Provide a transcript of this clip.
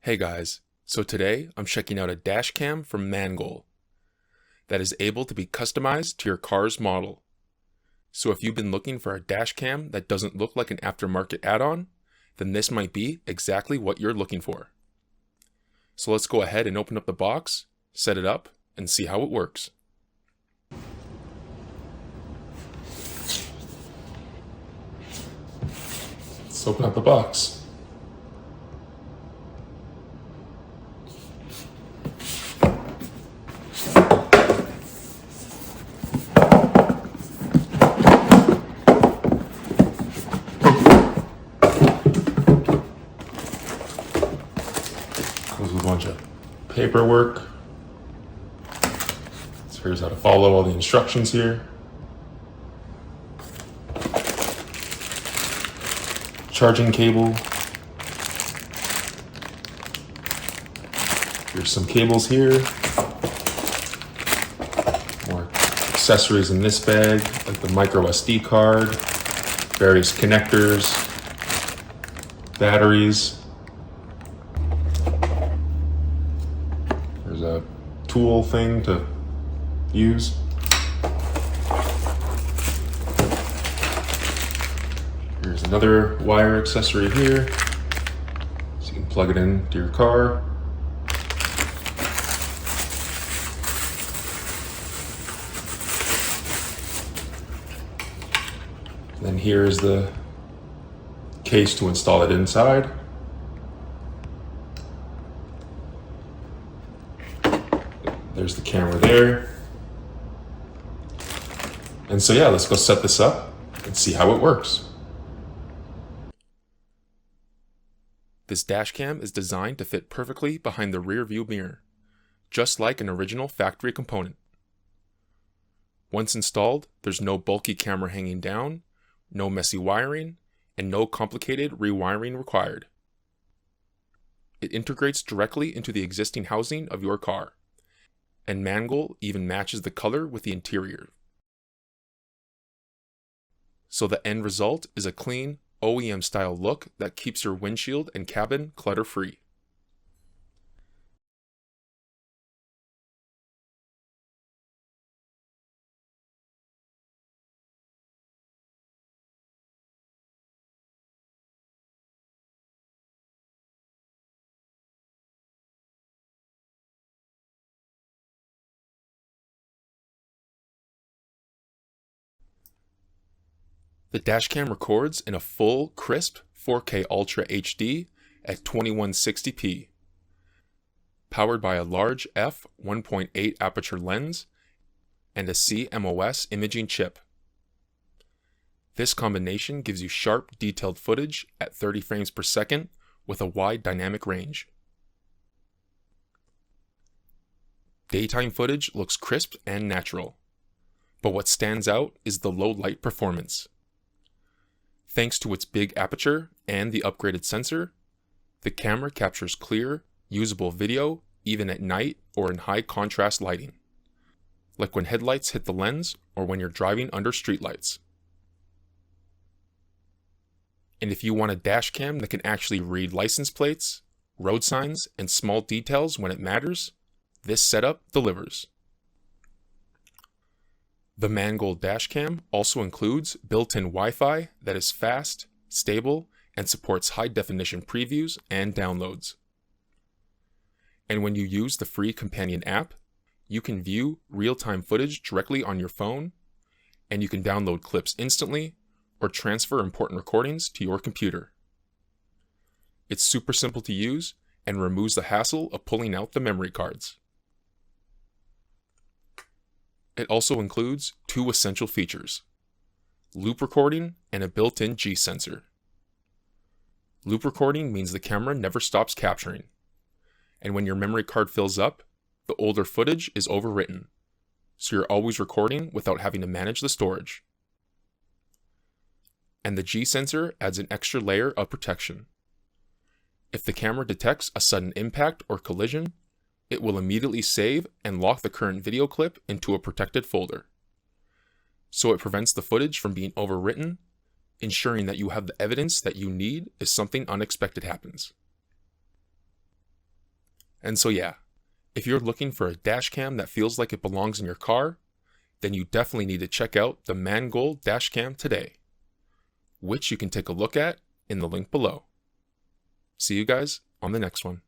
Hey guys, so today I'm checking out a dash cam from MANGOAL that is able to be customized to your car's model. So if you've been looking for a dash cam that doesn't look like an aftermarket add-on, then this might be exactly what you're looking for. So let's go ahead and open up the box, set it up, and see how it works. Let's open up the box. Comes with a bunch of paperwork. So here's how to follow all the instructions here. Charging cable. Here's some cables here. More accessories in this bag, like the micro SD card, various connectors, batteries. There's a tool thing to use. Here's another wire accessory here, so you can plug it into your car. Then here's the case to install it inside. There's the camera there. And so yeah, let's go set this up and see how it works. This dash cam is designed to fit perfectly behind the rear view mirror, just like an original factory component. Once installed, there's no bulky camera hanging down, no messy wiring, and no complicated rewiring required. It integrates directly into the existing housing of your car, and MANGOAL even matches the color with the interior. So the end result is a clean, OEM style look that keeps your windshield and cabin clutter-free. The dashcam records in a full, crisp 4K Ultra HD at 2160p, powered by a large f1.8 aperture lens and a CMOS imaging chip. This combination gives you sharp, detailed footage at 30 frames per second with a wide dynamic range. Daytime footage looks crisp and natural, but what stands out is the low light performance. Thanks to its big aperture and the upgraded sensor, the camera captures clear, usable video even at night or in high contrast lighting, like when headlights hit the lens or when you're driving under streetlights. And if you want a dash cam that can actually read license plates, road signs, and small details when it matters, this setup delivers. The MANGOAL dashcam also includes built-in Wi-Fi that is fast, stable, and supports high-definition previews and downloads. And when you use the free companion app, you can view real-time footage directly on your phone, and you can download clips instantly or transfer important recordings to your computer. It's super simple to use and removes the hassle of pulling out the memory cards. It also includes two essential features: loop recording and a built-in G sensor. Loop recording means the camera never stops capturing, and when your memory card fills up, the older footage is overwritten, so you're always recording without having to manage the storage. And the G sensor adds an extra layer of protection. If the camera detects a sudden impact or collision, it will immediately save and lock the current video clip into a protected folder. So it prevents the footage from being overwritten, ensuring that you have the evidence that you need if something unexpected happens. And so yeah, if you're looking for a dash cam that feels like it belongs in your car, then you definitely need to check out the MANGOAL dash cam today, which you can take a look at in the link below. See you guys on the next one.